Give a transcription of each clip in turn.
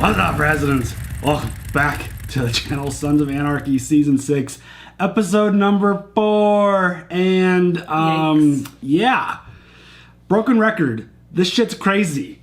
What's up, residents? Welcome back to the channel, Sons of Anarchy Season 6, Episode number 4. And, yeah. Broken record. This shit's crazy.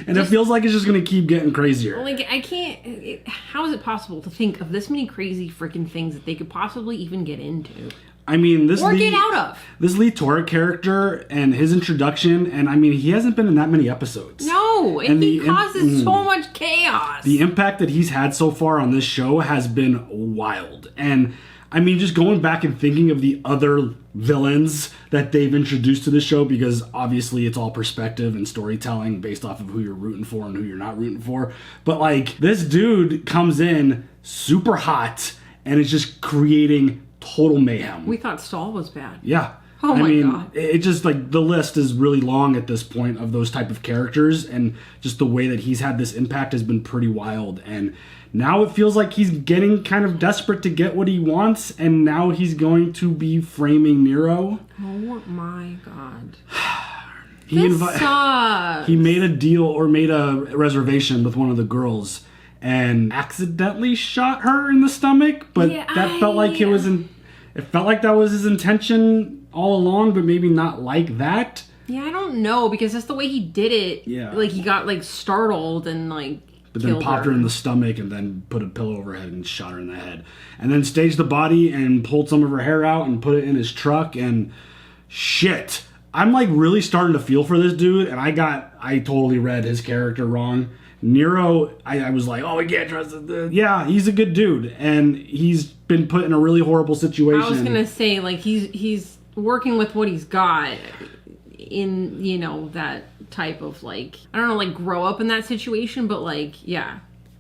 And it feels like it's just gonna keep getting crazier. Like, I can't... how is it possible to think of this many crazy freaking things that they could possibly even get into? I mean, this get out of. This Lee Torek character and his introduction, and I mean, he hasn't been in that many episodes. No, and he causes so much chaos. The impact that he's had so far on this show has been wild. And I mean, just going back and thinking of the other villains that they've introduced to the show, because obviously it's all perspective and storytelling based off of who you're rooting for and who you're not rooting for. But like, this dude comes in super hot and is just creating total mayhem. We thought Saul was bad. Yeah. Oh my God. It just, like, the list is really long at this point of those type of characters, and just the way that he's had this impact has been pretty wild. And now it feels like he's getting kind of desperate to get what he wants, and now he's going to be framing Nero. Oh my God. This sucks. He made a deal, or made a reservation with one of the girls, and accidentally shot her in the stomach, but that felt like it felt like that was his intention all along, but maybe not like that. Yeah, I don't know, because that's the way he did it. Yeah. Like, he got, like, startled and, like, but then popped her in the stomach and then put a pillow over her head and shot her in the head. And then staged the body and pulled some of her hair out and put it in his truck, and shit. I'm, like, really starting to feel for this dude, and I totally read his character wrong. Nero, I was like, oh, we can't trust this. Yeah, he's a good dude, and he's been put in a really horrible situation. I was gonna say, like, he's working with what he's got in, you know, that type of, like, I don't know, like, grow up in that situation, but, like, yeah.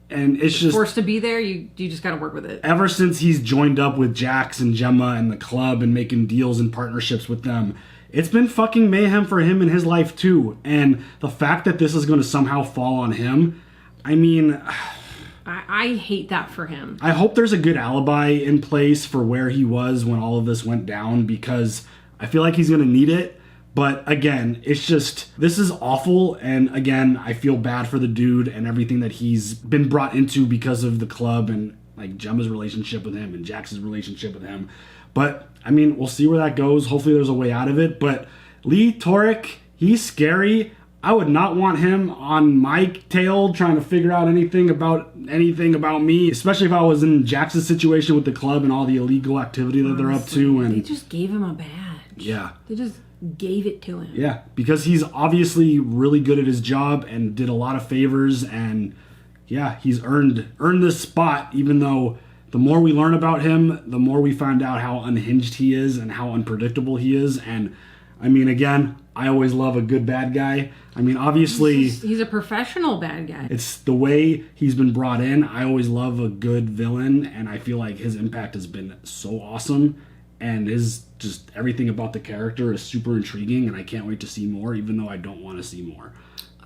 And it's just forced to be there. You just gotta work with it. Ever since he's joined up with Jax and Gemma and the club and making deals and partnerships with them, it's been fucking mayhem for him in his life too. And the fact that this is going to somehow fall on him, I mean, I hate that for him. I hope there's a good alibi in place for where he was when all of this went down, because I feel like he's going to need it. But again, it's just, this is awful. And again, I feel bad for the dude and everything that he's been brought into because of the club and like Gemma's relationship with him and Jax's relationship with him. But I mean, we'll see where that goes. Hopefully there's a way out of it. But Lee Torek, he's scary. I would not want him on my tail trying to figure out anything about me, especially if I was in Jax's situation with the club and all the illegal activity that they're up to. And they just gave him a badge. Yeah. They just gave it to him. Yeah, because he's obviously really good at his job and did a lot of favors, and yeah, he's earned this spot, even though the more we learn about him, the more we find out how unhinged he is and how unpredictable he is. And I mean, again, I always love a good bad guy. I mean, obviously he's a professional bad guy. It's the way he's been brought in. I always love a good villain, and I feel like his impact has been so awesome, and his just everything about the character is super intriguing, and I can't wait to see more, even though I don't want to see more.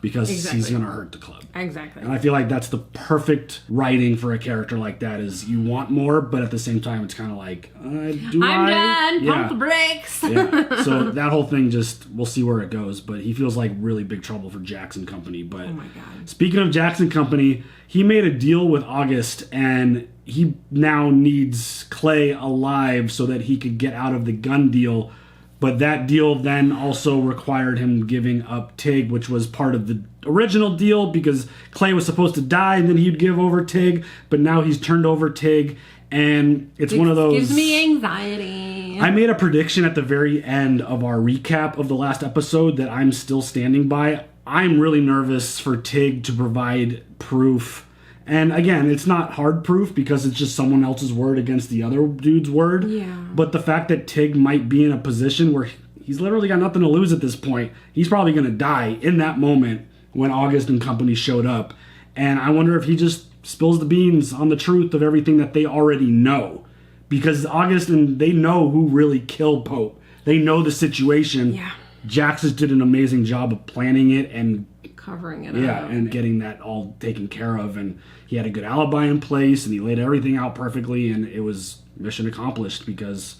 Because he's going to hurt the club. Exactly. And I feel like that's the perfect writing for a character like that, is you want more, but at the same time, it's kind of like, I'm done. Pump the brakes. Yeah. So that whole thing, just, we'll see where it goes. But he feels like really big trouble for Jackson Company. But oh my God. Speaking of Jackson Company, he made a deal with August, and he now needs Clay alive so that he could get out of the gun deal. But that deal then also required him giving up Tig, which was part of the original deal, because Clay was supposed to die and then he'd give over Tig, but now he's turned over Tig, and it's one of those... gives me anxiety. I made a prediction at the very end of our recap of the last episode that I'm still standing by. I'm really nervous for Tig to provide proof. And again, it's not hard proof because it's just someone else's word against the other dude's word. Yeah. But the fact that Tig might be in a position where he's literally got nothing to lose at this point. He's probably going to die in that moment when August and company showed up. And I wonder if he just spills the beans on the truth of everything that they already know. Because August and they know who really killed Pope. They know the situation. Yeah. Jax just did an amazing job of planning it and covering it up. And getting that all taken care of, and he had a good alibi in place, and he laid everything out perfectly, and it was mission accomplished because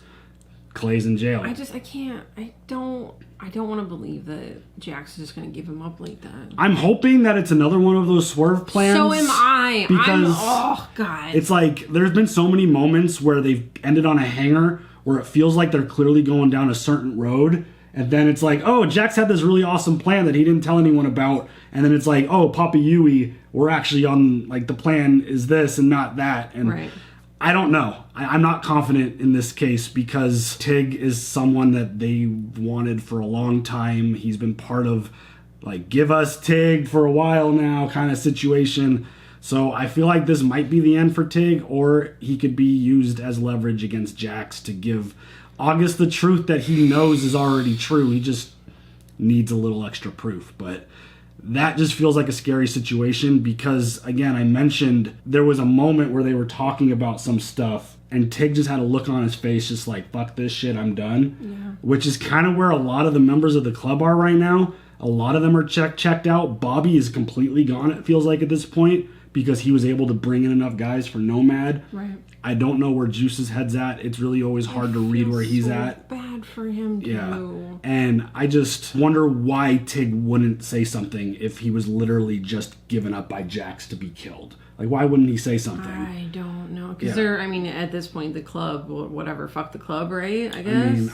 Clay's in jail. I don't want to believe that Jax is just going to give him up like that. I'm hoping that it's another one of those swerve plans. So am I. Because oh, God. it's like, there's been so many moments where they've ended on a hanger where it feels like they're clearly going down a certain road. And then it's like, oh, Jax had this really awesome plan that he didn't tell anyone about. And then it's like, oh, Papa Yui, we're actually on, like, the plan is this and not that. And right. I don't know. I'm not confident in this case because Tig is someone that they wanted for a long time. He's been part of, like, give us Tig for a while now kind of situation. So I feel like this might be the end for Tig, or he could be used as leverage against Jax to give August the truth that he knows is already true. He just needs a little extra proof. But that just feels like a scary situation because, again, I mentioned there was a moment where they were talking about some stuff and Tig just had a look on his face just like, fuck this shit, I'm done. Yeah. Which is kind of where a lot of the members of the club are right now. A lot of them are checked out. Bobby is completely gone, it feels like, at this point because he was able to bring in enough guys for Nomad. Right. I don't know where Juice's head's at. It's really always hard to read where he's at. Bad for him too. Yeah. And I just wonder why Tig wouldn't say something if he was literally just given up by Jax to be killed. Like, why wouldn't he say something? I don't know. Because they're, I mean, at this point, the club, whatever, fuck the club, right? I guess. I mean,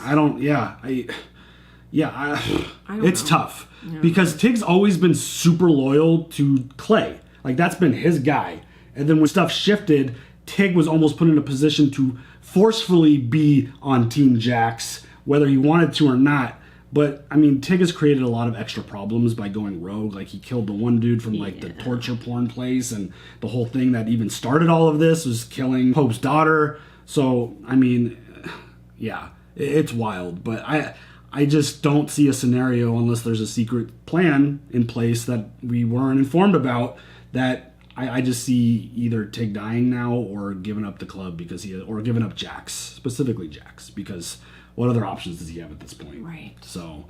it's know. tough. Yeah. Because Tig's always been super loyal to Clay. Like, that's been his guy. And then when stuff shifted, Tig was almost put in a position to forcefully be on Team Jax, whether he wanted to or not. But, I mean, Tig has created a lot of extra problems by going rogue. Like, he killed the one dude from, like, the torture porn place, and the whole thing that even started all of this was killing Pope's daughter. So, I mean, yeah, it's wild. But I just don't see a scenario, unless there's a secret plan in place that we weren't informed about, that I just see either Tig dying now or giving up the club or giving up Jax, specifically Jax, because what other options does he have at this point? Right. So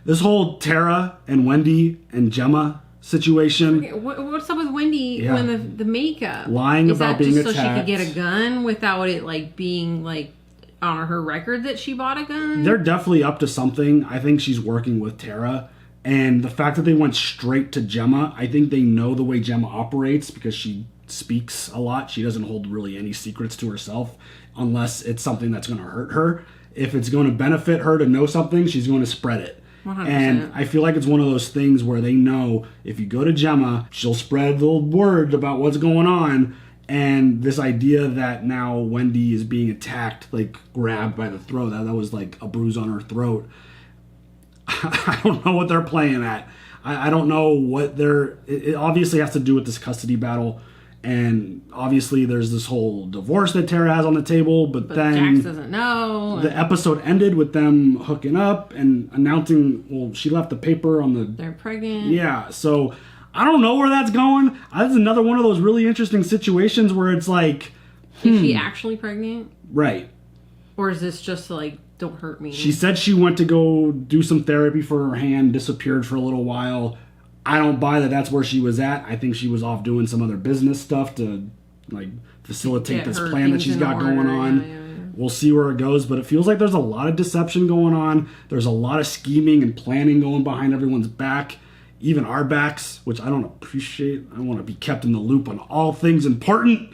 this whole Tara and Wendy and Gemma situation. Okay, what's up with Wendy when the makeup? Lying about being attacked. Is that just so she could get a gun without it like being like on her record that she bought a gun? They're definitely up to something. I think she's working with Tara. And the fact that they went straight to Gemma, I think they know the way Gemma operates because she speaks a lot. She doesn't hold really any secrets to herself unless it's something that's going to hurt her. If it's going to benefit her to know something, she's going to spread it. 100%. And I feel like it's one of those things where they know if you go to Gemma, she'll spread the word about what's going on. And this idea that now Wendy is being attacked, like grabbed by the throat, that was like a bruise on her throat. I don't know what they're playing at. I don't know what they're... It obviously has to do with this custody battle. And obviously there's this whole divorce that Tara has on the table. But then... Jax doesn't know. The episode ended with them hooking up and announcing... Well, she left the paper on the... They're pregnant. Yeah, so I don't know where that's going. That's another one of those really interesting situations where it's like... Is she actually pregnant? Right. Or is this just like... Don't hurt me. She said she went to go do some therapy for her hand, disappeared for a little while. I don't buy that that's where she was at. I think she was off doing some other business stuff to like facilitate this plan that she's got going on. Yeah. We'll see where it goes, but it feels like there's a lot of deception going on. There's a lot of scheming and planning going behind everyone's back, even our backs, which I don't appreciate. I want to be kept in the loop on all things important.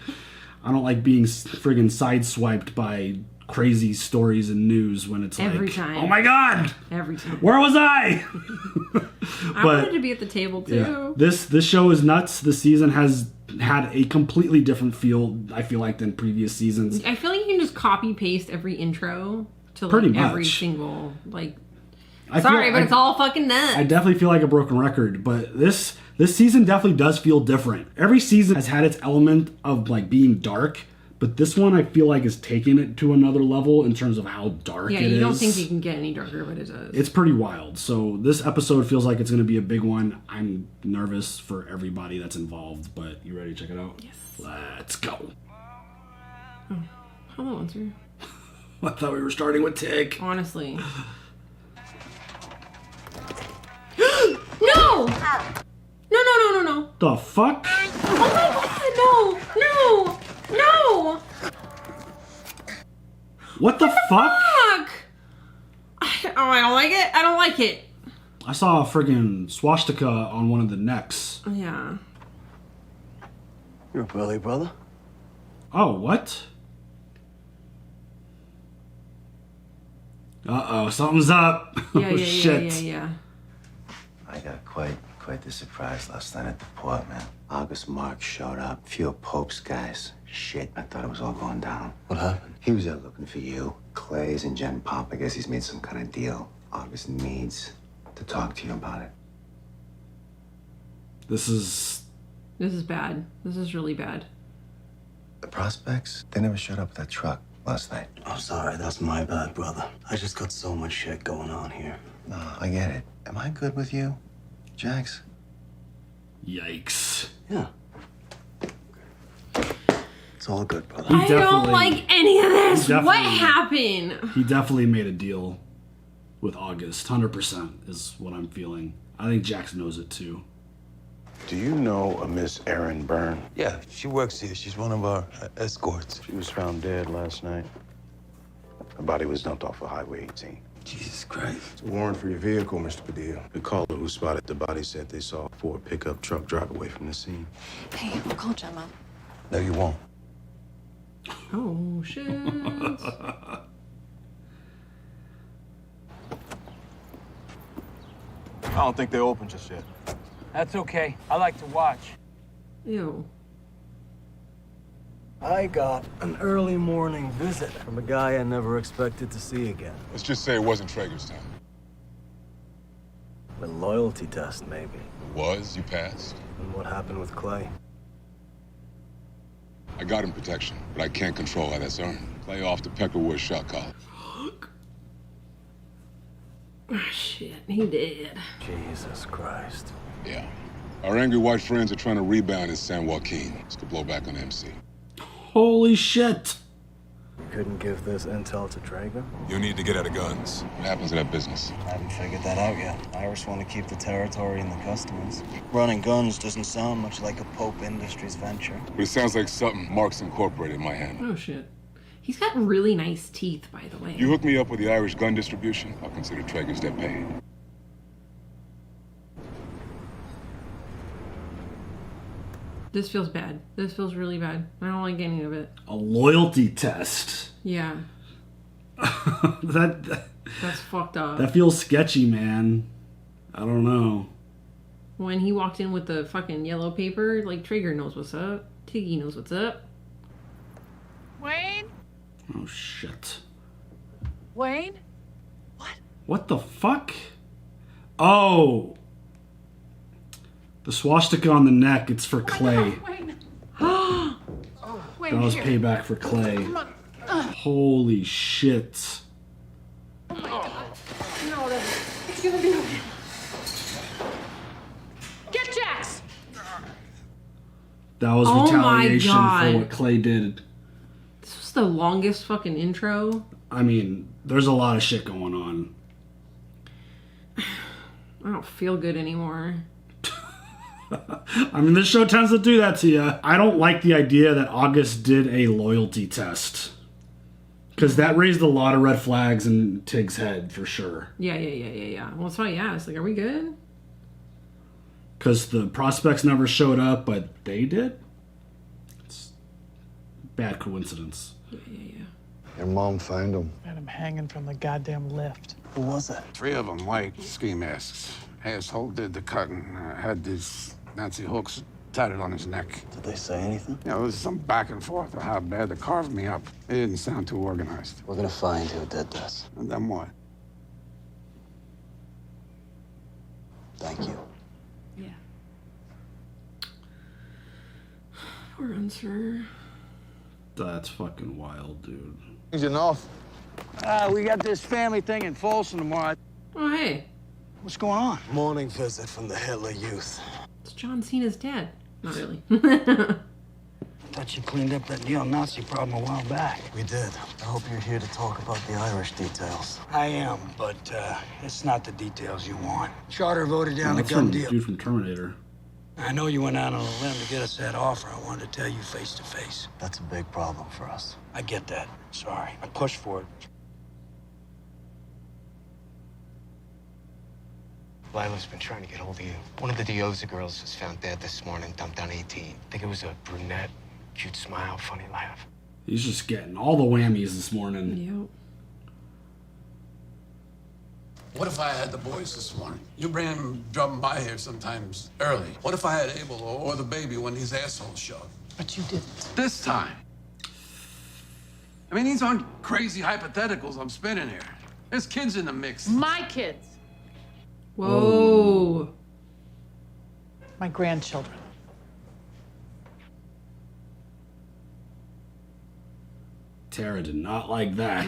I don't like being friggin' sideswiped by crazy stories and news when it's every like, time. Oh my God! Every time. Where was I? I wanted to be at the table too. Yeah, this show is nuts. This season has had a completely different feel, I feel like, than previous seasons. I feel like you can just copy paste every intro to Pretty like much. every single like. Sorry, but it's all fucking nuts. I definitely feel like a broken record, but this season definitely does feel different. Every season has had its element of like being dark. But this one, I feel like, is taking it to another level in terms of how dark it is. Yeah, you don't think you can get any darker, but it does. It's pretty wild. So this episode feels like it's going to be a big one. I'm nervous for everybody that's involved, but you ready to check it out? Yes. Let's go. Oh, hello, answer. I thought we were starting with Tig. Honestly. No! No. The fuck? Oh my God, no! What the fuck? Fuck! Oh, I don't like it. I don't like it. I saw a friggin' swastika on one of the necks. Yeah. You're a Billy brother? Oh, what? Uh-oh, something's up. Yeah, Oh, yeah, shit. yeah. I got quite the surprise last night at the port, man. August Marks showed up. Few of Pope's guys. Shit, I thought it was all going down. What happened? He was out looking for you. Clay's and Jen Pop. I guess he's made some kind of deal. August needs to talk to you about it. This is bad. This is really bad. The prospects, they never showed up with that truck last night. I'm sorry, that's my bad, brother. I just got so much shit going on here. No, I get it. Am I good with you, Jax? yikes. Yeah. It's all good, brother. I don't like any of this. What definitely- happened? He definitely made a deal with August. 100% is what I'm feeling. I think Jax knows it too. Do you know a Miss Erin Byrne? Yeah, she works here. She's one of our escorts. She was found dead last night. Her body was dumped off of Highway 18. Jesus Christ. It's a warrant for your vehicle, Mr. Padilla. The caller who spotted the body said they saw a Ford pickup truck drive away from the scene. Hey, I'll call Gemma. No, you won't. Oh, shit. I don't think they're open just yet. That's okay. I like to watch. Ew. I got an early morning visit from a guy I never expected to see again. Let's just say it wasn't Traeger's time. A loyalty test, maybe. It was, you passed. And what happened with Clay? I got him protection, but I can't control how that's earned. Play off the Peckerwood shot collar. Oh, shit, he did. Jesus Christ. Yeah. Our angry white friends are trying to rebound in San Joaquin. It's to blow back on MC. Holy shit. You couldn't give this intel to Traeger? You need to get out of guns. What happens to that business? I haven't figured that out yet. Irish want to keep the territory and the customers. Running guns doesn't sound much like a Pope Industries venture. But it sounds like something Marks Incorporated might handle. Oh, shit. He's got really nice teeth, by the way. You hook me up with the Irish gun distribution, I'll consider Traeger's debt paid. This feels bad. This feels really bad. I don't like any of it. A loyalty test. Yeah, that that's fucked up. that feels sketchy, man. I don't know. When he walked in with the fucking yellow paper, like, Traeger knows what's up. Tiggy knows what's up. Wayne? Oh shit. Wayne? What the fuck? Oh. The swastika on the neck, it's for Clay. Wayne. That was payback for Clay. Holy shit. It's gonna be okay. Get Jax! That was Oh my retaliation God. for what Clay did. This was the longest fucking intro. I mean, there's a lot of shit going on. I don't feel good anymore. I mean, this show tends to do that to you. I don't like the idea that August did a loyalty test. Because that raised a lot of red flags in Tig's head, for sure. Yeah. Well, that's why I asked. Like, are we good? Because the prospects never showed up, but they did? It's bad coincidence. Yeah. Your mom found him. Had him hanging from the goddamn lift. Who was that? 3 of them white ski masks. Asshole did the cutting. Had these Nancy hooks tied it on his neck. Did they say anything? You know, there was some back and forth of how bad they carved me up. It didn't sound too organized. We're gonna find who did this. And then what? Thank you. Yeah. Poor Unser. That's fucking wild, dude. He's enough. We got this family thing in Folsom tomorrow. Oh, hey. What's going on? Morning visit from the Hitler Youth. It's John Cena's dad. Not really. Thought you cleaned up that neo-Nazi problem a while back. We did. I hope you're here to talk about the Irish details. I am, but it's not the details you want. Charter voted down the That's gun from deal. dude from Terminator. I know you went out on a limb to get us that offer. I wanted to tell you face to face. That's a big problem for us. I get that. Sorry. I pushed for it. Lila's been trying to get hold of you. One of the Dioza girls was found dead this morning, dumped on 18. I think it was a brunette, cute smile, funny laugh. He's just getting all the whammies this morning. Yep. What if I had the boys this morning? You bring them dropping by here sometimes early. What if I had Abel or the baby when these assholes showed? But you didn't. This time. I mean, these aren't crazy hypotheticals I'm spinning here. There's kids in the mix. My kids. Whoa. My grandchildren. Tara did not like that.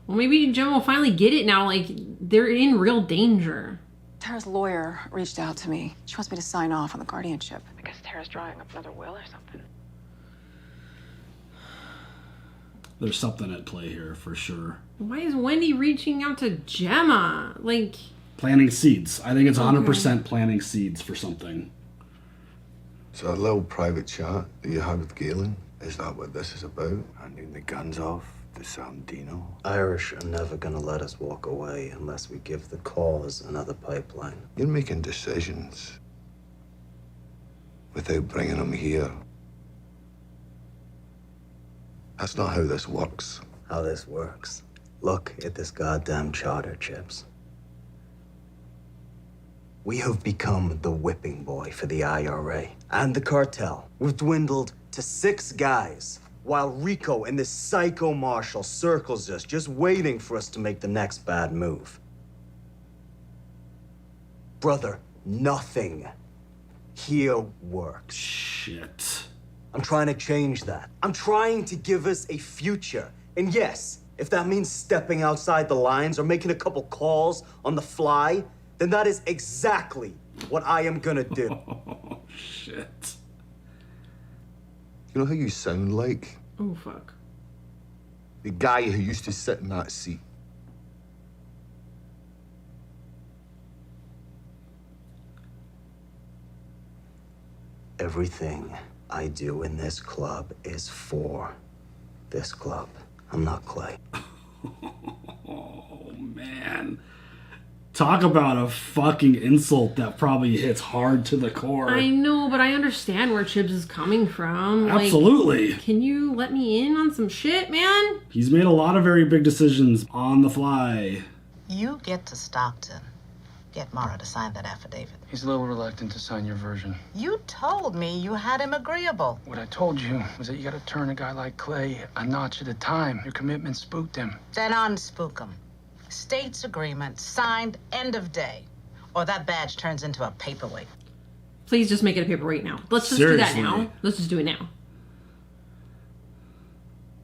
Well, maybe Jem will finally get it now. Like, they're in real danger. Tara's lawyer reached out to me. She wants me to sign off on the guardianship. I guess Tara's drawing up another will or something. There's something at play here for sure. Why is Wendy reaching out to Gemma? Like, Planting seeds. I think it's 100% planting seeds for something. So a little private chat that you had with Galen, is that what this is about? Handing the guns off to Sandino? Irish are never gonna let us walk away unless we give the cause another pipeline. You're making decisions without bringing them here. That's not how this works. How this works. Look at this goddamn charter, Chips. We have become the whipping boy for the IRA and the cartel. We've dwindled to 6 guys, while Rico and this psycho marshal circles us, just waiting for us to make the next bad move. Brother, nothing here works. Shit. I'm trying to change that. I'm trying to give us a future. And yes, if that means stepping outside the lines or making a couple calls on the fly, then that is exactly what I am gonna do. Oh, shit. You know how you sound like? oh, fuck. The guy who used to sit in that seat. Everything I do in this club is for this club. I'm not Clay. Oh, man. Talk about a fucking insult that probably hits hard to the core. I know, but I understand where Chips is coming from. Absolutely. Like, can you let me in on some shit, man? He's made a lot of very big decisions on the fly. You get to Stockton. Get Mara to sign that affidavit. He's a little reluctant to sign your version. You told me you had him agreeable. What I told you was that you gotta turn a guy like Clay a notch at a time. Your commitment spooked him. Then unspook him. State's agreement, signed, end of day. Or that badge turns into a paperweight. Please just make it a paperweight now. Let's just do that now. Let's just do it now.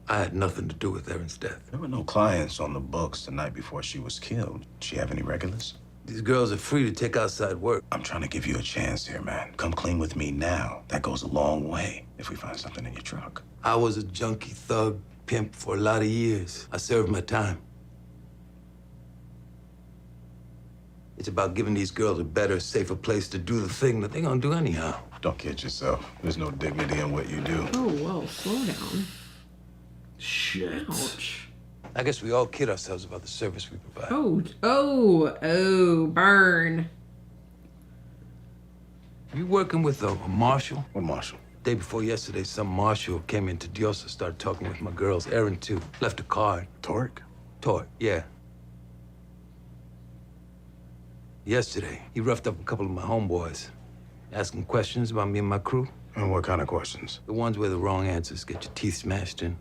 I had nothing to do with Erin's death. There were no clients on the books the night before she was killed. Did she have any regulars? These girls are free to take outside work. I'm trying to give you a chance here, man. Come clean with me now. That goes a long way if we find something in your truck. I was a junkie thug pimp for a lot of years. I served my time. It's about giving these girls a better, safer place to do the thing that they're gonna do anyhow. Don't kid yourself. There's no dignity in what you do. Oh, whoa, slow down. Shit. Ouch. I guess we all kid ourselves about the service we provide. Oh, burn. You working with a marshal? What marshal? Day before yesterday, some marshal came into Diosa, started talking with my girls. Erin, too. Left a card. Torque? Torque, yeah. Yesterday, he roughed up a couple of my homeboys, asking questions about me and my crew. And what kind of questions? The ones where the wrong answers get your teeth smashed in.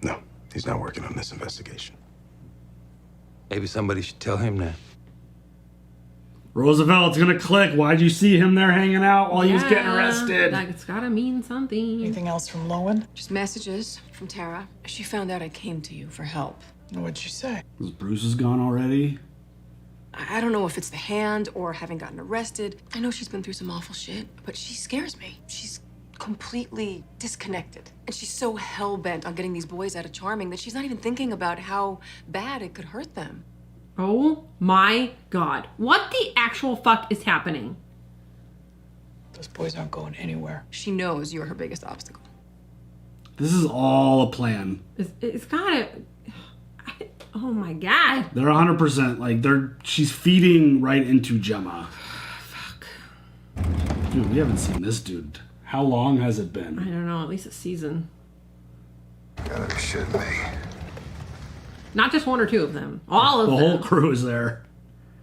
No, he's not working on this investigation. Maybe somebody should tell him that. Roosevelt's gonna click. Why'd you see him there hanging out while he was getting arrested? It's gotta mean something. Anything else from Lowen? Just messages from Tara. She found out I came to you for help. What'd she say? Bruce is gone already? I don't know if it's the hand or having gotten arrested. I know she's been through some awful shit, but she scares me. She's completely disconnected. And she's so hell-bent on getting these boys out of Charming that she's not even thinking about how bad it could hurt them. Oh my God. What the actual fuck is happening? Those boys aren't going anywhere. She knows you're her biggest obstacle. This is all a plan. It's gotta... Oh my god. They're 100% like she's feeding right into Gemma. Fuck. Dude, we haven't seen this dude. How long has it been? I don't know, at least a season. Gotta be shitting me. Not just one or two of them. All of the them. The whole crew is there.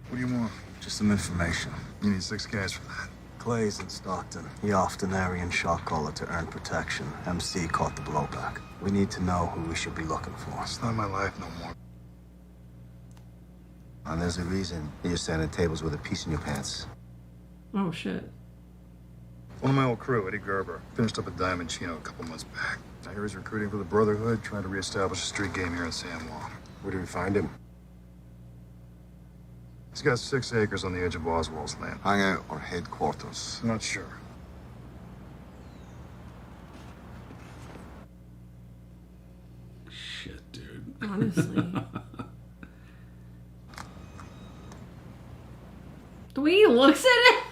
What do you want? Just some information. You need 6 guys for that. Clay's in Stockton. He offed an Aryan shot caller to earn protection. MC caught the blowback. We need to know who we should be looking for. It's not my life no more. And there's a reason you're sanding tables with a piece in your pants. Oh shit. One of my old crew, Eddie Gerber, finished up at Diamond Chino a couple months back. I hear he's recruiting for the Brotherhood, trying to reestablish a street game here in San Juan. Where did we find him? He's got 6 acres on the edge of Oswald's land. Hangout or headquarters? I'm not sure. Shit, dude. Honestly. The way he looks at it.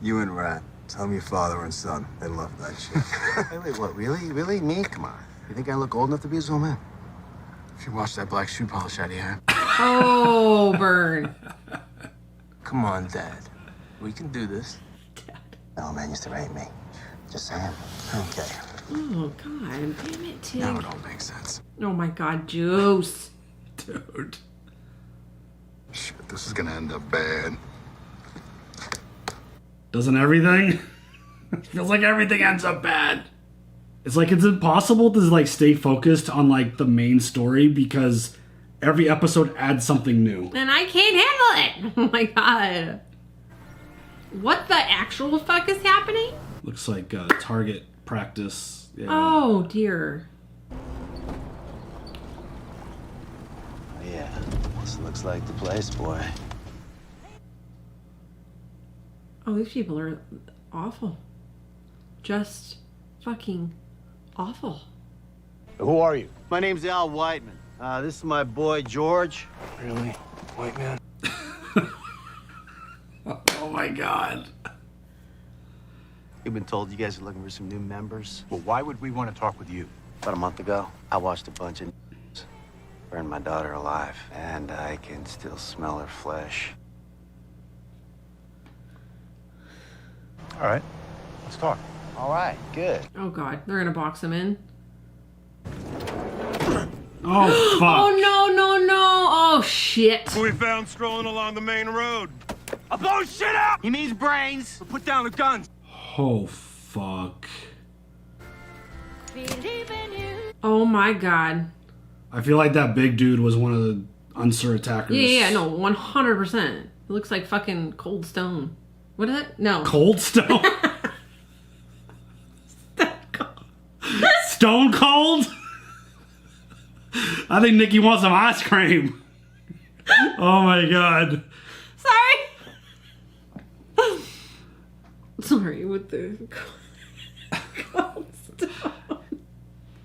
You and Rat, tell me your father and son. They love that shit. Wait, what, really? Really? Me? Come on. You think I look old enough to be his old man? If you wash that black shoe polish out of your hand. Oh, burn. Come on, Dad. We can do this. No, man used to rape me. Just saying. Okay. Oh, God. Damn it, Tig. Now it all makes sense. Oh, my God. Juice. Dude. Shit, this is gonna end up bad. Doesn't everything? Feels like everything ends up bad. It's like it's impossible to like stay focused on like the main story because every episode adds something new. And I can't handle it. Oh, my God. What the actual fuck is happening? Looks like target practice. Yeah. Oh, dear. Yeah, this looks like the place, boy. Oh, these people are awful. Just fucking awful. Who are you? My name's Al Whiteman. This is my boy, George. Really? White man? Oh my God. You've been told you guys are looking for some new members. Well, why would we want to talk with you? About a month ago, I watched a bunch of burn my daughter alive, and I can still smell her flesh. All right, let's talk. All right, good. Oh, God. They're gonna box him in. Oh, fuck. Oh, no, no, no. Oh, shit. Who we found strolling along the main road. I'm blowing shit out! He needs brains. So put down the guns. Oh, fuck. Oh, my God. I feel like that big dude was one of the Unsur attackers. Yeah, no, 100%. It looks like fucking Cold Stone. What is it? No. Cold Stone? Stone Cold? I think Nikki wants some ice cream. Oh my God. Sorry. Sorry, with the Cold Stone.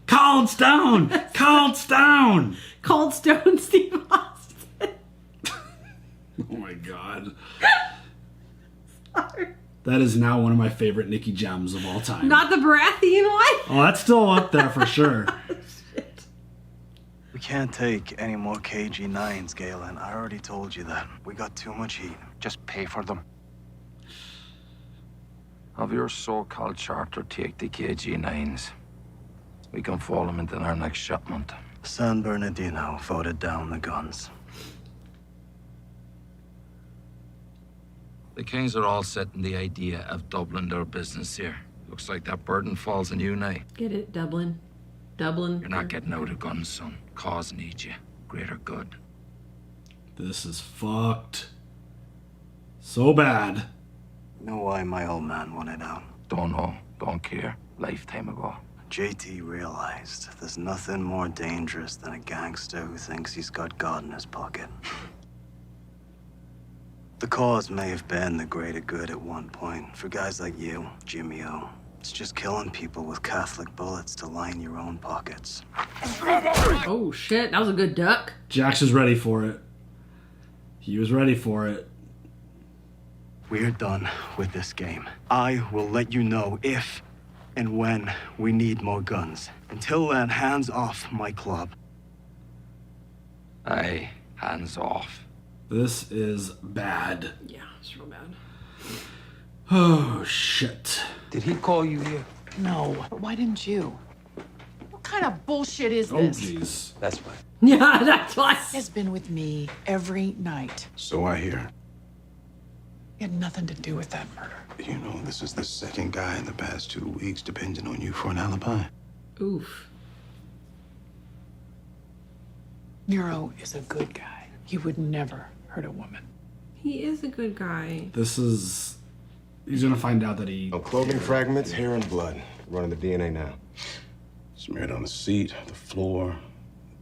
Cold Stone! Cold Stone! Cold Stone Steve Austin. Oh my God. Sorry. That is now one of my favorite Nikki gems of all time. Not the Baratheon one? Oh, that's still up there for sure. Shit. We can't take any more KG-9s, Galen. I already told you that. We got too much heat. Just pay for them. Have your so-called charter take the KG-9s. We can fall them into our next shipment. San Bernardino voted down the guns. The Kings are all setting the idea of doubling their business here. Looks like that burden falls on you now. Get it, Dublin. Dublin. You're not getting out of guns, son. Cause needs you. Greater good. This is fucked. So bad. You know why my old man wanted out? Don't know. Don't care. Lifetime ago. JT realized there's nothing more dangerous than a gangster who thinks he's got God in his pocket. The cause may have been the greater good at one point. For guys like you, Jimmy O, it's just killing people with Catholic bullets to line your own pockets. Oh, shit. That was a good duck. Jax was ready for it. He was ready for it. We're done with this game. I will let you know if and when we need more guns. Until then, hands off my club. Aye, hands off. This is bad. Yeah, it's real bad. Oh, shit. Did he call you here? No. But why didn't you? What kind of bullshit is Oh, this? jeez. That's why. Yeah, that's why. Has been with me every night. So I hear. He had nothing to do with that murder. You know, this is the second guy in the past 2 weeks depending on you for an alibi. Oof. Nero is a good guy. He would never hurt a woman. He is a good guy. This is... He's gonna find out that he... No clothing fragments, hair, and blood. Running the DNA now. Smeared on the seat, the floor,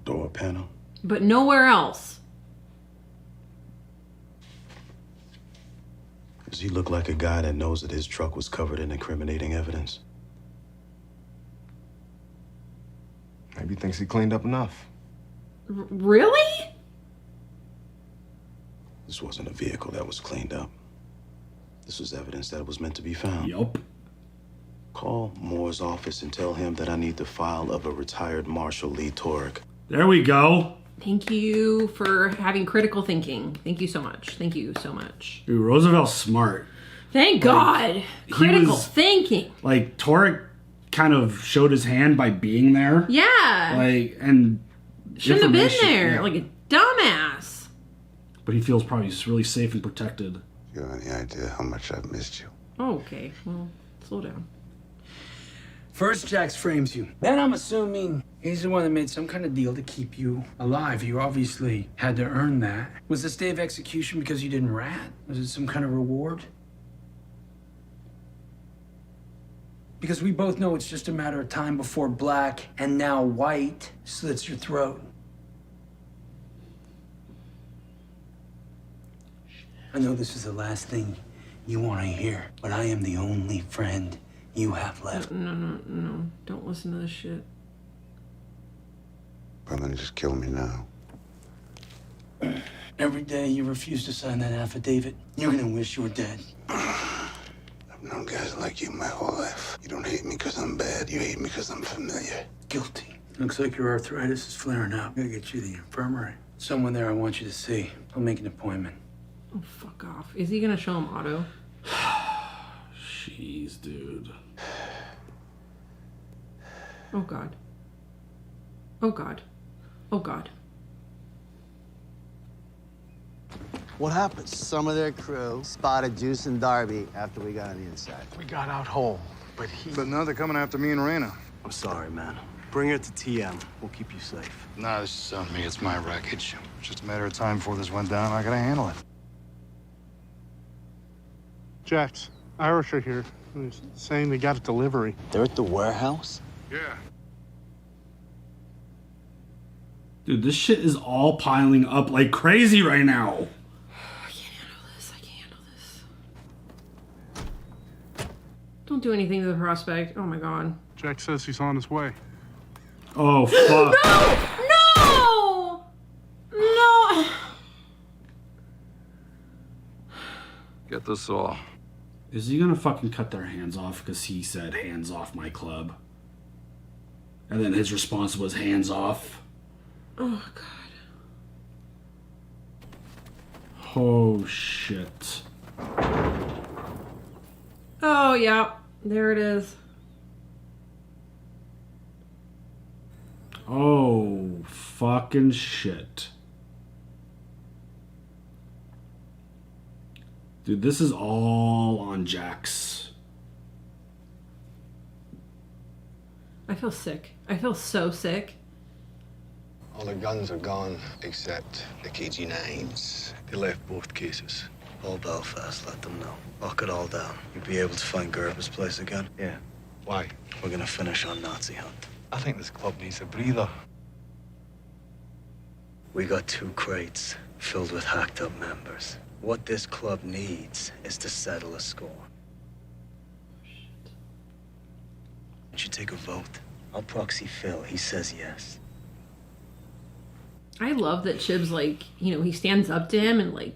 door panel. But nowhere else. Does he look like a guy that knows that his truck was covered in incriminating evidence? Maybe he thinks he cleaned up enough. Really? This wasn't a vehicle that was cleaned up. This was evidence that was meant to be found. Yup. Call Moore's office and tell him that I need the file of a retired Marshal Lee Torek. There we go. Thank you for having critical thinking. Thank you so much. Thank you so much. Dude, Roosevelt's smart. Thank God. Critical thinking. Like, Torek kind of showed his hand by being there. Yeah. Like, and... Shouldn't have been information- there. yeah. Like a dumbass. But he feels probably really safe and protected. You have any idea how much I've missed you? Oh, okay. Well, slow down. First, Jax frames you. Then I'm assuming he's the one that made some kind of deal to keep you alive. You obviously had to earn that. Was this day of execution because you didn't rat? Was it some kind of reward? Because we both know it's just a matter of time before Black, and now White, slits your throat. I know this is the last thing you want to hear, but I am the only friend you have left. No. Don't listen to this shit. Well, then just kill me now. Every day you refuse to sign that affidavit, you're gonna wish you were dead. I've known guys like you my whole life. You don't hate me because I'm bad. You hate me because I'm familiar. Guilty. Looks like your arthritis is flaring up. Gotta get you to the infirmary. Someone there I want you to see. I'll make an appointment. Oh, fuck off. Is he gonna show him Otto? Jeez, dude. Oh, God. Oh, God. Oh, God. What happened? Some of their crew spotted Juice and Darby after we got on the inside. We got out whole, but But now they're coming after me and Raina. I'm sorry, man. Bring her to TM. We'll keep you safe. Nah, this is on me. It's my wreckage. It's just a matter of time before this went down. I gotta handle it. Jax, Irish are here. They're saying they got a delivery. They're at the warehouse? Yeah. Dude, this shit is all piling up like crazy right now. I can't handle this. Don't do anything to the prospect. Oh, my God. Jax says he's on his way. Oh, fuck. No! Get this all. Is he gonna fucking cut their hands off because he said, hands off my club? And then his response was, hands off? Oh, God. Oh, shit. Oh, yeah. There it is. Oh, fucking shit. Dude, this is all on Jax. I feel sick. I feel so sick. All the guns are gone, except the KG-9s. They left both cases. All Belfast, let them know. Lock it all down. You'll be able to find Gerber's place again? Yeah. Why? We're gonna finish our Nazi hunt. I think this club needs a breather. We got 2 crates filled with hacked up members. What this club needs is to settle a score. Why don't you take a vote? I'll proxy Phil. He says yes. I love that Chib's like, he stands up to him and like,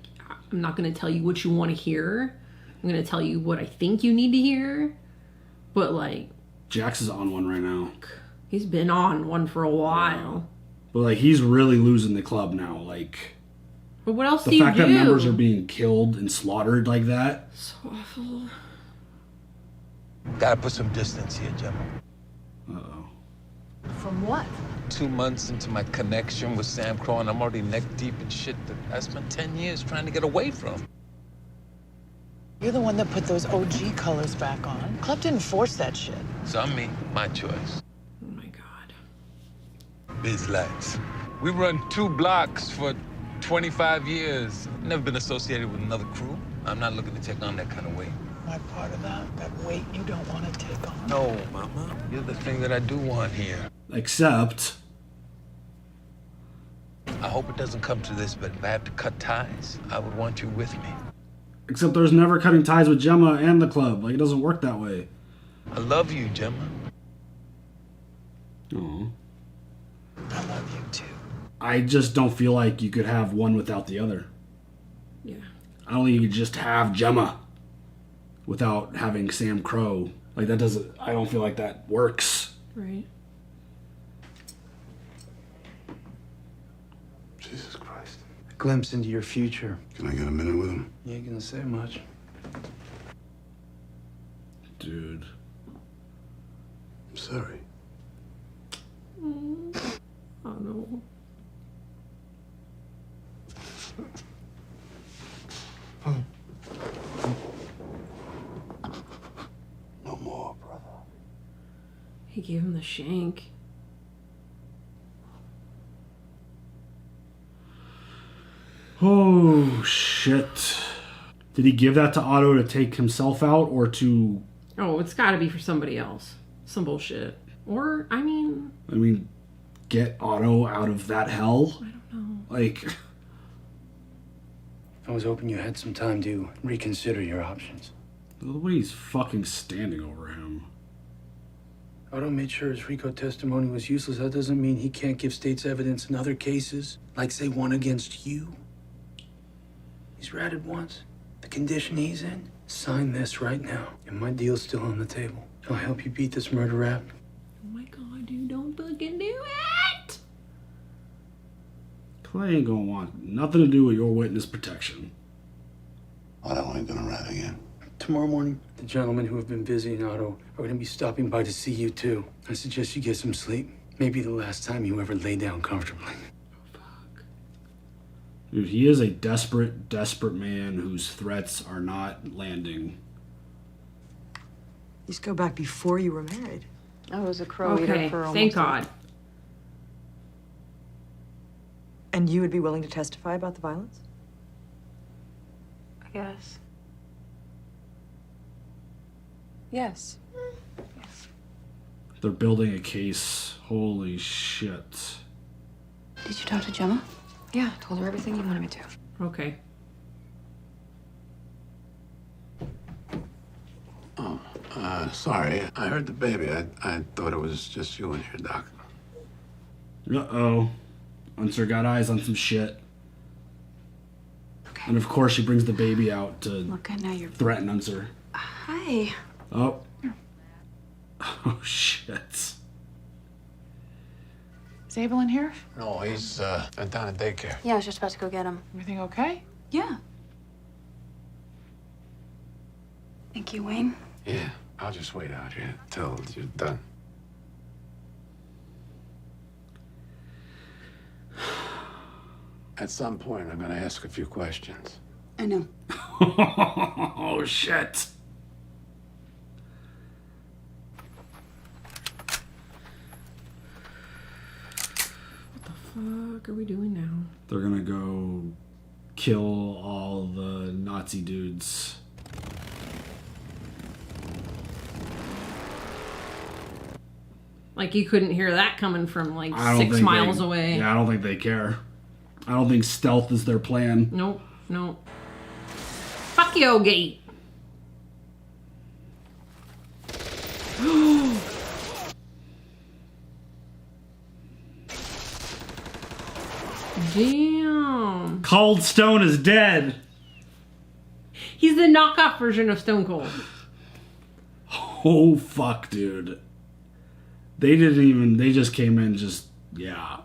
I'm not going to tell you what you want to hear. I'm going to tell you what I think you need to hear. But like... Jax is on one right now. He's been on one for a while. But like he's really losing the club now. Like But what else do the you fact do? that members are being killed and slaughtered like that. So awful. Gotta put some distance here, Gemma. Uh-oh. From what? 2 months into my connection with Sam Crow, and I'm already neck deep in shit that I spent 10 years trying to get away from. You're the one that put those OG colors back on. Club didn't force that shit. So I'm me, my choice. Oh my God. Biz lights. We run 2 blocks for 25 years. Never been associated with another crew. I'm not looking to take on that kind of weight. My part of that weight you don't want to take on. No, Mama. You're the thing that I do want here. Except I hope it doesn't come to this, but if I have to cut ties, I would want you with me. Except there's never cutting ties with Gemma and the club. Like, it doesn't work that way. I love you, Gemma. Aww. I love you too. I just don't feel like you could have one without the other. Yeah. I don't think you could just have Gemma without having Sam Crow. Like, that doesn't... I don't feel like that works. Right. Jesus Christ. A glimpse into your future. Can I get a minute with him? You ain't gonna say much. Dude. I'm sorry. Oh no. No more, brother. He gave him the shank. Oh, shit. Did he give that to Otto to take himself out or to... Oh, it's got to be for somebody else. Some bullshit. Or, I mean, get Otto out of that hell? I don't know. Like... I was hoping you had some time to reconsider your options. The way he's fucking standing over him. Otto made sure his RICO testimony was useless. That doesn't mean he can't give state's evidence in other cases, like, say, one against you. He's ratted once. The condition he's in, sign this right now. And my deal's still on the table. I'll help you beat this murder rap. Oh my God, dude, don't fucking do it! Clay ain't gonna want nothing to do with your witness protection. Otto ain't gonna rat again. Tomorrow morning, the gentlemen who have been visiting Otto are going to be stopping by to see you, too. I suggest you get some sleep. Maybe the last time you ever lay down comfortably. Dude, he is a desperate, desperate man whose threats are not landing. Used to go back before you were married. I was a crow eater Okay, for almost thank God. And you would be willing to testify about the violence? I guess. Yes. They're building a case. Holy shit. Did you talk to Gemma? Yeah, told her everything you wanted me to. Okay. Oh, sorry. I heard the baby. I thought it was just you in here, Doc. Uh-oh. Unser got eyes on some shit. Okay. And of course she brings the baby out to Now you're threaten Unser. Hi. Oh. Oh, shit. Is Abel in here? No, he's down at daycare. Yeah, I was just about to go get him. Everything okay? Yeah. Thank you, Wayne. Yeah, I'll just wait out here till you're done. At some point, I'm gonna ask a few questions. I know. Oh, shit. What the fuck are we doing now? They're gonna go kill all the Nazi dudes. Like, you couldn't hear that coming from, like, I don't 6 think miles they- away. Yeah, I don't think they care. I don't think stealth is their plan. Nope, nope. Fuck you, gate. Damn. Cold Stone is dead. He's the knockoff version of Stone Cold. Oh, fuck, dude. They didn't even... They just came in just... Yeah.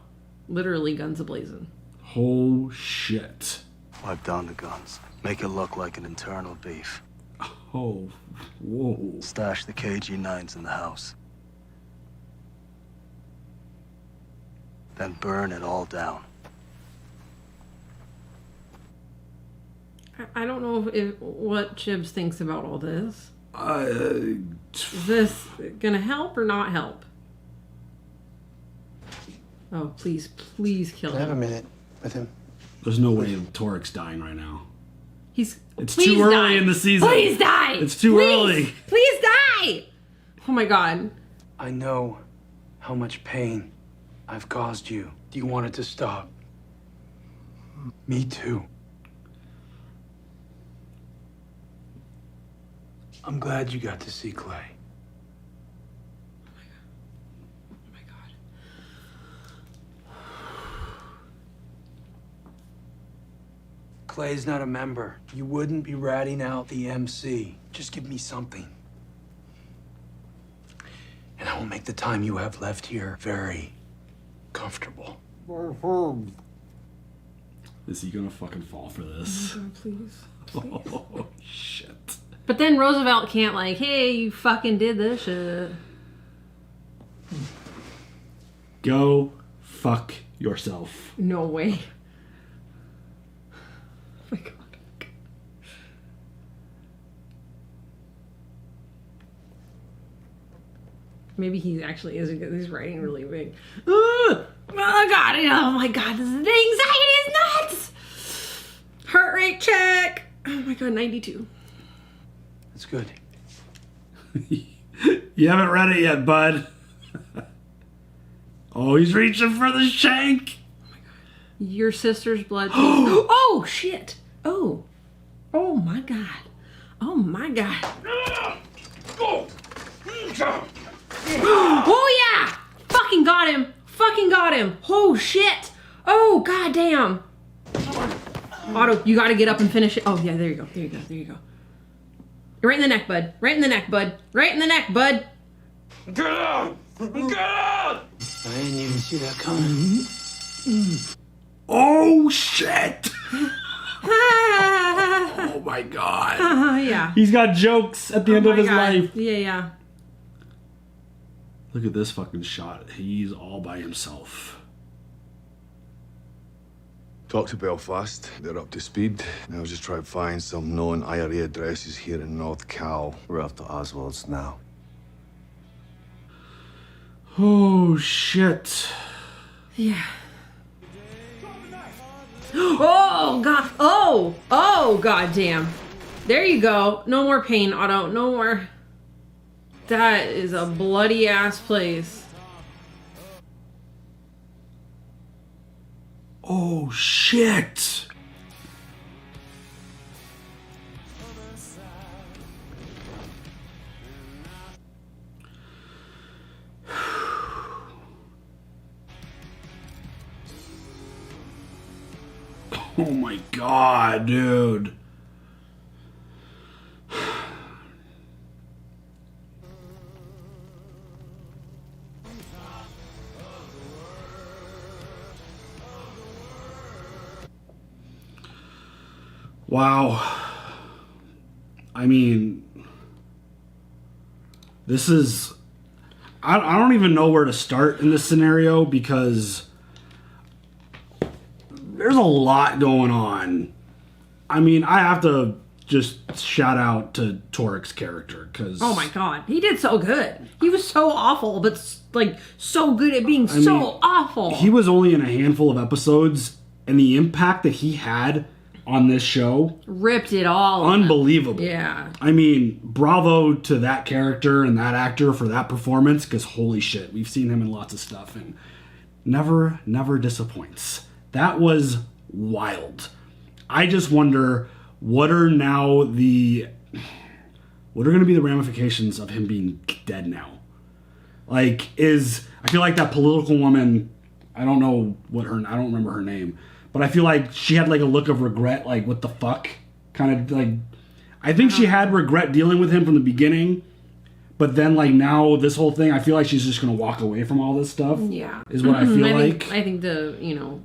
Literally guns a-blazing. Oh, shit. Wipe down the guns. Make it look like an internal beef. Oh, whoa. Stash the KG-9s in the house. Then burn it all down. I don't know what Chibs thinks about all this. Is this gonna help or not help? Oh, please kill him. Can I have a minute with him? There's no way Torik's dying right now. It's too early in the season. Please die! It's too early. Please die! Oh my god. I know how much pain I've caused you. Do you want it to stop? Me too. I'm glad you got to see Clay. Clay's not a member. You wouldn't be ratting out the MC. Just give me something. And I will make the time you have left here very comfortable. Is he gonna fucking fall for this? Oh my God, please. Oh, shit. But then Roosevelt can't like, hey, you fucking did this shit. Go fuck yourself. No way. Oh my god. Maybe he actually is because he's writing really big. Oh god, oh my god, the anxiety is nuts! Heart rate check. Oh my god, 92. That's good. You haven't read it yet, bud. Oh, he's reaching for the shank. Your sister's blood. Oh shit. Oh my god. Oh my god. Oh yeah! Fucking got him! Fucking got him! Oh shit! Oh god damn! Otto, you gotta get up and finish it. Oh yeah, there you go. There you go. There you go. Right in the neck, bud. Right in the neck, bud. Right in the neck, bud. Get out! Get out! I didn't even see that coming. Oh shit! Oh my god. Yeah. He's got jokes at the end of his life. Yeah. Look at this fucking shot. He's all by himself. Talk to Belfast. They're up to speed. I was just trying to find some known IRA addresses here in North Cal. We're off to Oswald's now. Oh shit. Yeah. Oh god. Oh god damn. There you go. No more pain, Otto. No more. That is a bloody ass place. Oh shit. Oh my god, dude. Wow. I mean, this is... I don't even know where to start in this scenario because there's a lot going on. I mean, I have to just shout out to Torik's character because... Oh my god, he did so good. He was so awful, but like so good at being awful. He was only in a handful of episodes, and the impact that he had on this show ripped it all. Unbelievable. Yeah. I mean, bravo to that character and that actor for that performance because holy shit, we've seen him in lots of stuff and never disappoints. That was wild. I just wonder what are going to be the ramifications of him being dead now? Like, I feel like that political woman, I don't remember her name, but I feel like she had like a look of regret, like what the fuck? Kind of like, I think she had regret dealing with him from the beginning, But then, like, now this whole thing, I feel like she's just going to walk away from all this stuff. Yeah. Is what I feel like. I think the,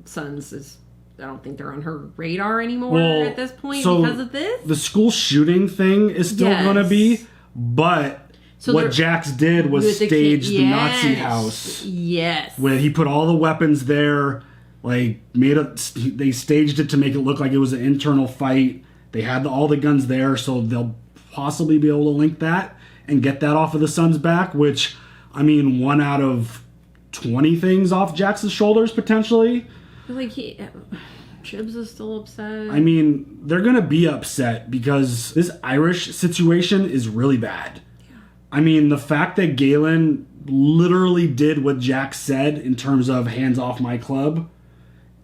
Sons is, I don't think they're on her radar anymore at this point because of this. The school shooting thing is still going to be, but what Jax did was stage the Nazi house. Yes. Where he put all the weapons there, like, they staged it to make it look like it was an internal fight. They had all the guns there, so they'll possibly be able to link that and get that off of the Sons back, which, I mean, 1 out of 20 things off Jax's shoulders, potentially. Like, Chibs is still upset. I mean, they're going to be upset because this Irish situation is really bad. Yeah. I mean, the fact that Galen literally did what Jax said in terms of hands off my club,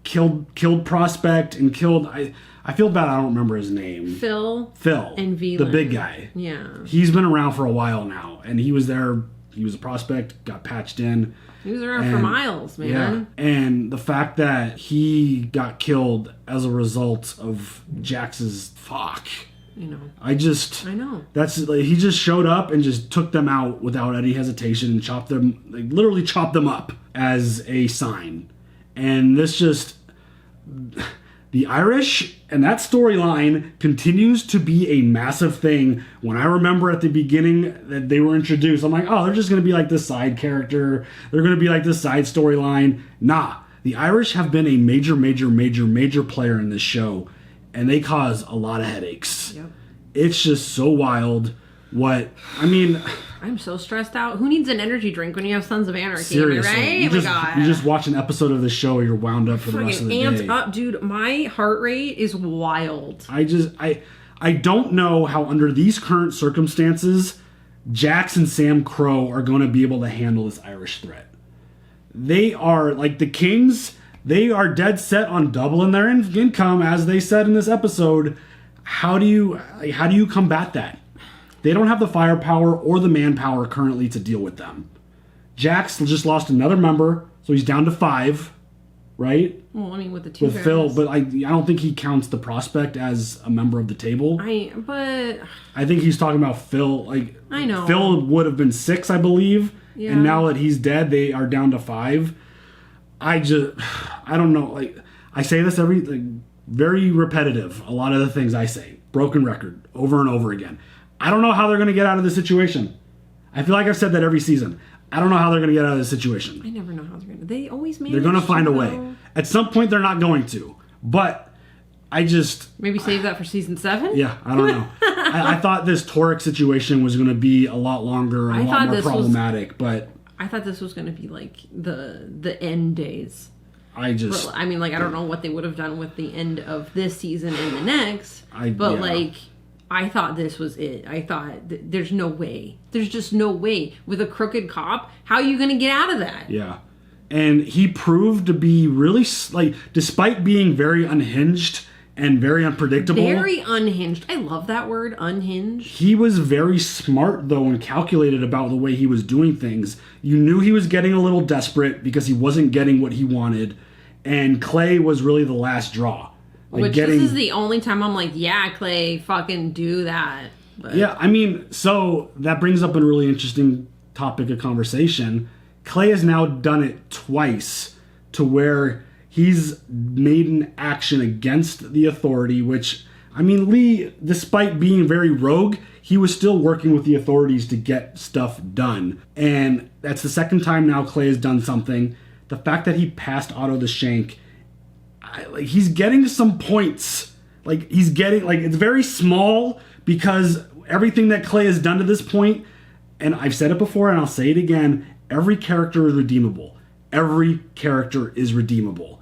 killed Prospect and killed... I feel bad I don't remember his name. Phil. And Veland. The big guy. Yeah. He's been around for a while now, and he was there. He was a prospect, got patched in. He was around for miles, man. Yeah. And the fact that he got killed as a result of Jax's I know. That's like, he just showed up and just took them out without any hesitation and chopped them, like, literally chopped them up as a sign. And this just... The Irish and that storyline continues to be a massive thing. When I remember at the beginning that they were introduced, I'm like, oh, they're just going to be like this side character. They're going to be like this side storyline. Nah, the Irish have been a major player in this show, and they cause a lot of headaches. Yep. It's just so wild. I'm so stressed out. Who needs an energy drink when you have Sons of Anarchy? Seriously, Am I right? you just watch an episode of the show, you're wound up for the rest of the day. Amped up, dude. My heart rate is wild. I don't know how under these current circumstances, Jax and Sam Crow are going to be able to handle this Irish threat. They are like the Kings. They are dead set on doubling their income, as they said in this episode. How do you combat that? They don't have the firepower or the manpower currently to deal with them. Jax just lost another member, so he's down to 5, right? Well, I mean, with the 2 with Phil, but I don't think he counts the prospect as a member of the table. But I think he's talking about Phil. Like, I know Phil would have been 6, I believe, yeah. And now that he's dead, they are down to 5. I don't know. Like, I say this very repetitive. A lot of the things I say, broken record, over and over again. I don't know how they're going to get out of this situation. I feel like I've said that every season. I don't know how they're going to get out of this situation. I never know how they're going to. They always manage. They're going to find a way. At some point, they're not going to. But maybe save that for season 7? Yeah, I don't know. I thought this Torek situation was going to be a lot longer and a lot more problematic, but... I thought this was going to be like the end days. I mean, like, I don't know what they would have done with the end of this season and the next. I thought this was it. I thought there's no way. There's just no way. With a crooked cop, how are you going to get out of that? Yeah. And he proved to be really, like, despite being very unhinged and very unpredictable. Very unhinged. I love that word, unhinged. He was very smart, though, and calculated about the way he was doing things. You knew he was getting a little desperate because he wasn't getting what he wanted. And Clay was really the last draw. Like this is the only time I'm like, yeah, Clay, fucking do that. But... Yeah, I mean, so that brings up a really interesting topic of conversation. Clay has now done it twice to where he's made an action against the authority, which, I mean, Lee, despite being very rogue, he was still working with the authorities to get stuff done. And that's the second time now Clay has done something. The fact that he passed Otto the Shank, he's getting some points. Like, he's getting, like, it's very small because everything that Clay has done to this point, and I've said it before and I'll say it again, every character is redeemable. Every character is redeemable.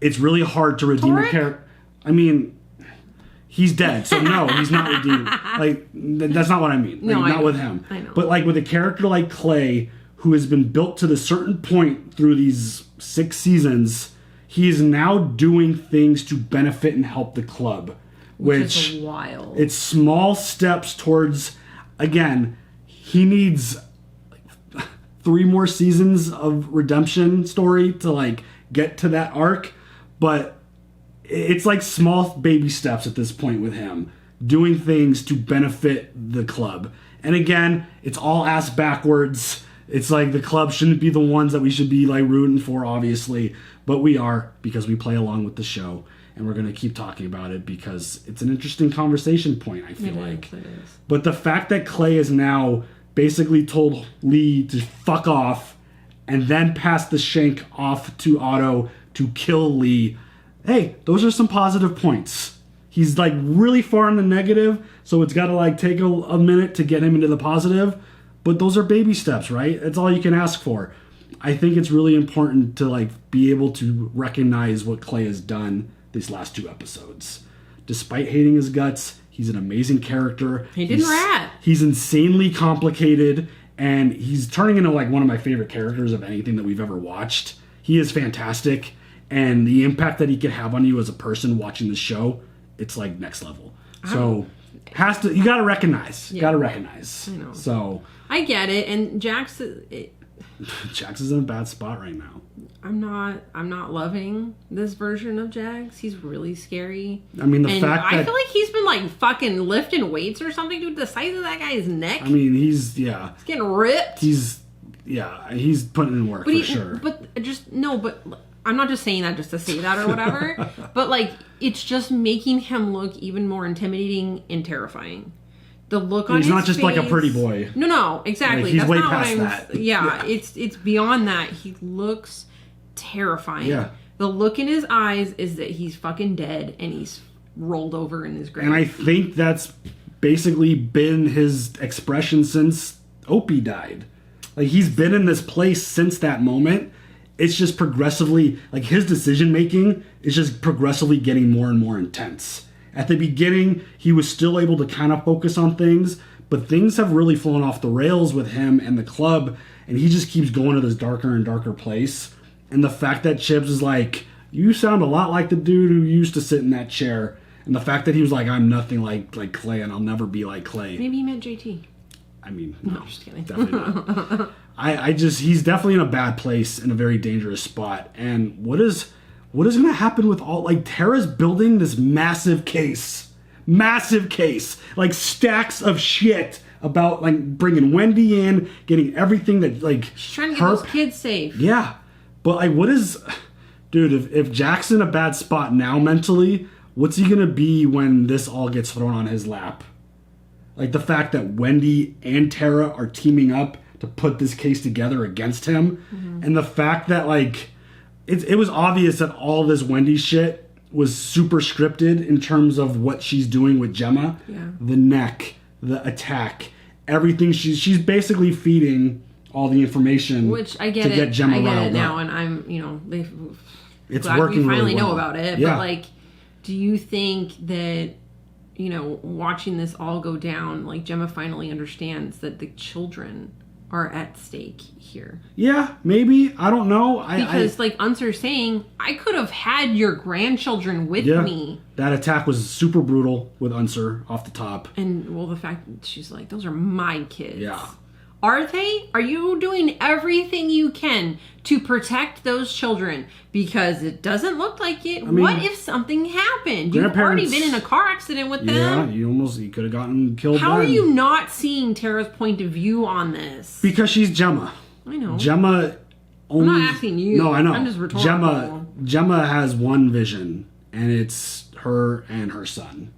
It's really hard to redeem a character. I mean, he's dead, so no, he's not redeemed. Like, that's not what I mean. Like, not with him. I know. But, like, with a character like Clay, who has been built to the certain point through these 6 seasons, he is now doing things to benefit and help the club. Which is wild. It's small steps towards, again, he needs 3 more seasons of redemption story to, like, get to that arc. But it's like small baby steps at this point with him doing things to benefit the club. And again, it's all ass backwards. It's like the club shouldn't be the ones that we should be like rooting for, obviously, but we are, because we play along with the show, and we're going to keep talking about it because it's an interesting conversation point, I feel like. It is. But the fact that Clay has now basically told Lee to fuck off and then pass the shank off to Otto to kill Lee, hey, those are some positive points. He's like really far in the negative, so it's got to like take a minute to get him into the positive. But those are baby steps, right? That's all you can ask for. I think it's really important to like be able to recognize what Clay has done these last 2 episodes. Despite hating his guts, he's an amazing character. He didn't rat. He's insanely complicated, and he's turning into like one of my favorite characters of anything that we've ever watched. He is fantastic, and the impact that he can have on you as a person watching the show, it's like next level. So you got to recognize. Yeah. Got to recognize. I know. So I get it, and Jax is in a bad spot right now. I'm not loving this version of Jax. He's really scary. I mean, I feel like he's been like fucking lifting weights or something, dude. The size of that guy's neck. I mean, he's getting ripped. He's putting in work for sure. But I'm not just saying that just to say that or whatever. But like, it's just making him look even more intimidating and terrifying. The look on his face. He's not just like a pretty boy. No, exactly. Like, he's That's way not past what that. Yeah, it's beyond that. He looks terrifying. Yeah. The look in his eyes is that he's fucking dead and he's rolled over in his grave. And I think that's basically been his expression since Opie died. Like, he's been in this place since that moment. It's just progressively, like, his decision making is just progressively getting more and more intense. At the beginning, he was still able to kind of focus on things, but things have really flown off the rails with him and the club, and he just keeps going to this darker and darker place. And the fact that Chips is like, you sound a lot like the dude who used to sit in that chair. And the fact that he was like, I'm nothing like Clay, and I'll never be like Clay. Maybe he meant JT. I mean, no, I'm just kidding. Definitely not. He's definitely in a bad place, in a very dangerous spot. And what is going to happen with all, like, Tara's building this massive case, like stacks of shit about like bringing Wendy in, getting everything that like she's trying to get those kids safe. Yeah, but like, dude? If Jack's in a bad spot now mentally, what's he gonna be when this all gets thrown on his lap? Like the fact that Wendy and Tara are teaming up to put this case together against him, and the fact that like it was obvious that all this Wendy shit was super scripted in terms of what she's doing with Gemma. Yeah. The neck, the attack, everything. She's basically feeding all the information, which I get to get Gemma I get riled it now, up. and I'm It's glad working we finally really well. know about it. Yeah. But like, do you think that watching this all go down, like Gemma finally understands that the children are at stake here? Yeah, maybe. I don't know. Because like Unser's saying, I could have had your grandchildren with me. That attack was super brutal with Unser off the top. And well, the fact that she's like, those are my kids. Yeah. Are they? Are you doing everything you can to protect those children? Because it doesn't look like it. I mean, what if something happened? You've already been in a car accident with them. Yeah, you could have gotten killed. How are you not seeing Tara's point of view on this? Because she's Gemma. I know. Gemma only... I'm not asking you. No, I know. I'm just rhetorical. Gemma has one vision, and it's her and her son.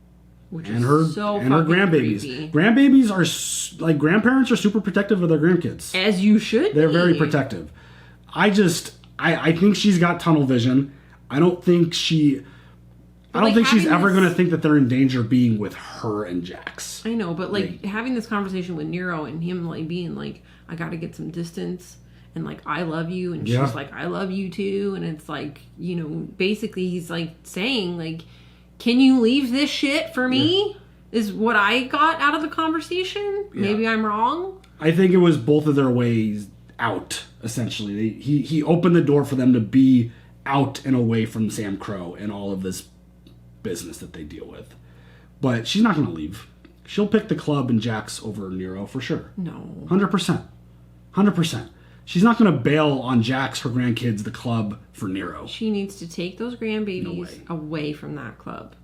Which and is her so and her grandbabies. Creepy. Grandbabies are like, grandparents are super protective of their grandkids. As you should. They're very protective. I think she's got tunnel vision. I don't think she's ever going to think that they're in danger being with her and Jax. I know, but like having this conversation with Nero and him like being like, I got to get some distance. And like, I love you. And she's like, I love you too. And it's like, basically he's like saying like, can you leave this shit for me? Yeah. Is what I got out of the conversation. Yeah. Maybe I'm wrong. I think it was both of their ways out, essentially. He opened the door for them to be out and away from Sam Crow and all of this business that they deal with. But she's not going to leave. She'll pick the club and Jax over Nero for sure. No. 100%. 100%. She's not going to bail on Jax, her grandkids, the club for Nero. She needs to take those grandbabies away from that club.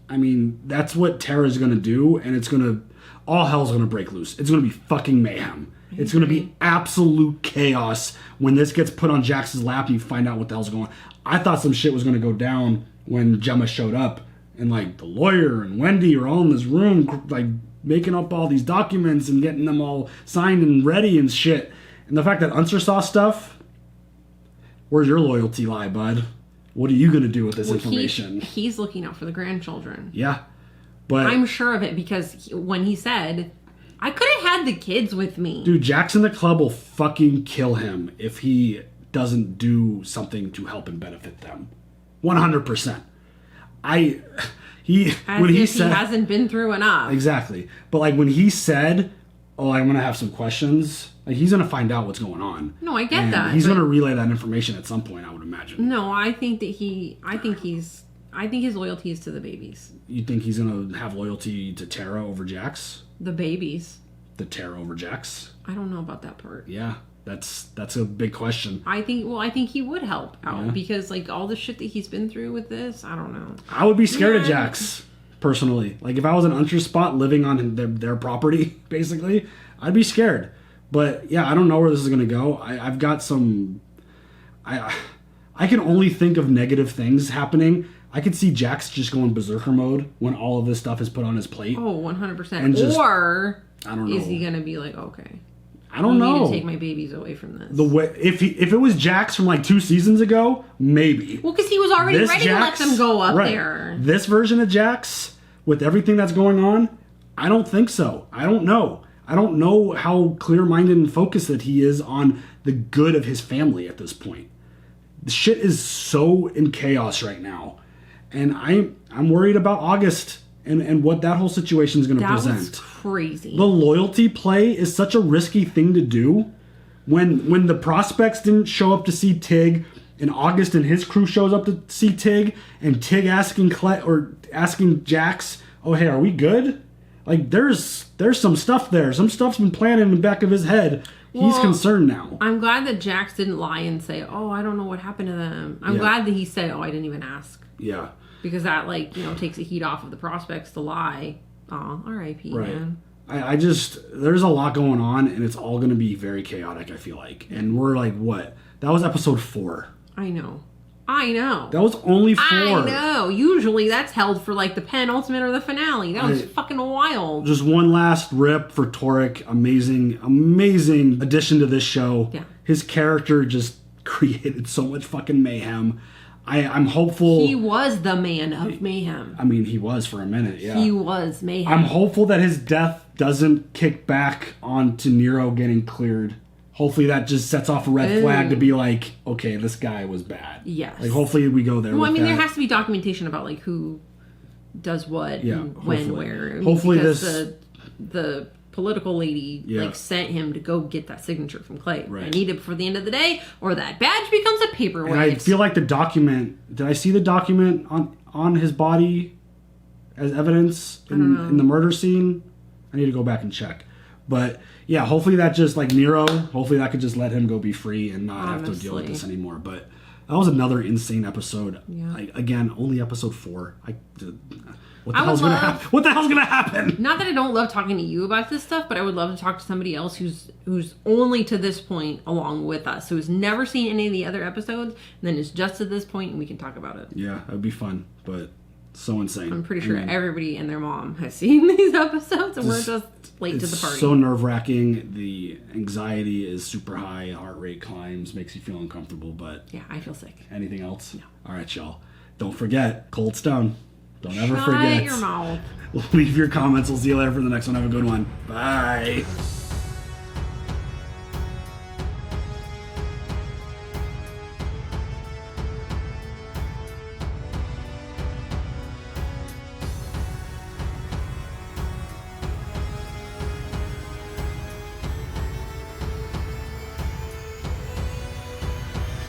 I mean, that's what Tara's gonna do, and it's gonna, all hell's gonna break loose. It's gonna be fucking mayhem. It's gonna be absolute chaos when this gets put on Jax's lap and you find out what the hell's going on. I thought some shit was gonna go down when Gemma showed up, and like the lawyer and Wendy are all in this room, like making up all these documents and getting them all signed and ready and shit. And the fact that Unser saw stuff, where's your loyalty lie, bud? What are you going to do with this information? He's looking out for the grandchildren. Yeah. But I'm sure of it because when he said, I could have had the kids with me. Dude, Jackson the Club will fucking kill him if he doesn't do something to help and benefit them. 100%. He hasn't been through enough. Exactly. But like when he said, oh, I'm going to have some questions, like he's going to find out what's going on. No, I get that. He's going to relay that information at some point, I would imagine. No, I think his loyalty is to the babies. You think he's going to have loyalty to Tara over Jax? The babies. The Tara over Jax? I don't know about that part. Yeah. That's a big question. I think he would help out because like all the shit that he's been through with this, I don't know. I would be scared of Jax, personally. Like if I was an Unser spot living on their property, basically, I'd be scared. But yeah, I don't know where this is gonna go. I've got some. I can only think of negative things happening. I could see Jax just going berserker mode when all of this stuff is put on his plate. Oh, 100%. Or I don't know. Is he gonna be like, okay? I don't know. Need to take my babies away from this. The way if it was Jax from like 2 seasons ago, maybe. Well, because he was already ready to let them go up there. This version of Jax, with everything that's going on, I don't think so. I don't know. I don't know how clear-minded and focused that he is on the good of his family at this point. The shit is so in chaos right now, and I'm worried about August and what that whole situation is going to present. That was crazy. The loyalty play is such a risky thing to do. When the prospects didn't show up to see Tig, and August and his crew shows up to see Tig, and Tig asking Jax, "Oh hey, are we good?" Like there's some stuff there. Some stuff's been planted in the back of his head. He's concerned now. I'm glad that Jax didn't lie and say, "Oh, I don't know what happened to them." I'm glad that he said, "Oh, I didn't even ask." Yeah. Because that, takes the heat off of the prospects to lie. Aw, R.I.P., right. man. I just, there's a lot going on, and it's all going to be very chaotic, I feel like. And we're like, what? That was episode 4. I know. That was only 4. I know. Usually that's held for, the penultimate or the finale. That was fucking wild. Just one last rip for Torek. Amazing, amazing addition to this show. Yeah. His character just created so much fucking mayhem. I'm hopeful. He was the man of mayhem. I mean, he was for a minute, yeah. He was mayhem. I'm hopeful that his death doesn't kick back onto Nero getting cleared. Hopefully that just sets off a red flag to be like, okay, this guy was bad. Yes. Hopefully we go there. Well, there has to be documentation about who does what and when, where. Hopefully because the political lady sent him to go get that signature from Clay. Right. I need it before the end of the day, or that badge becomes a paperweight. And I feel like the document. Did I see the document on his body as evidence in the murder scene? I need to go back and check. But yeah, hopefully that just Nero. Hopefully that could just let him go be free and not have to deal with this anymore. But that was another insane episode. Yeah. Again, only episode 4. What the hell's gonna happen? Not that I don't love talking to you about this stuff, but I would love to talk to somebody else who's only to this point along with us, who's never seen any of the other episodes, and then is just at this point, and we can talk about it. Yeah, that would be fun, but so insane. I'm pretty sure everybody and their mom has seen these episodes, and we're just late to the party. It's so nerve-wracking. The anxiety is super high. Heart rate climbs, makes you feel uncomfortable, but... Yeah, I feel sick. Anything else? No. All right, y'all. Don't forget, Cold Stone. Don't ever forget. Shut your mouth. Leave your comments. We'll see you later for the next one. Have a good one. Bye.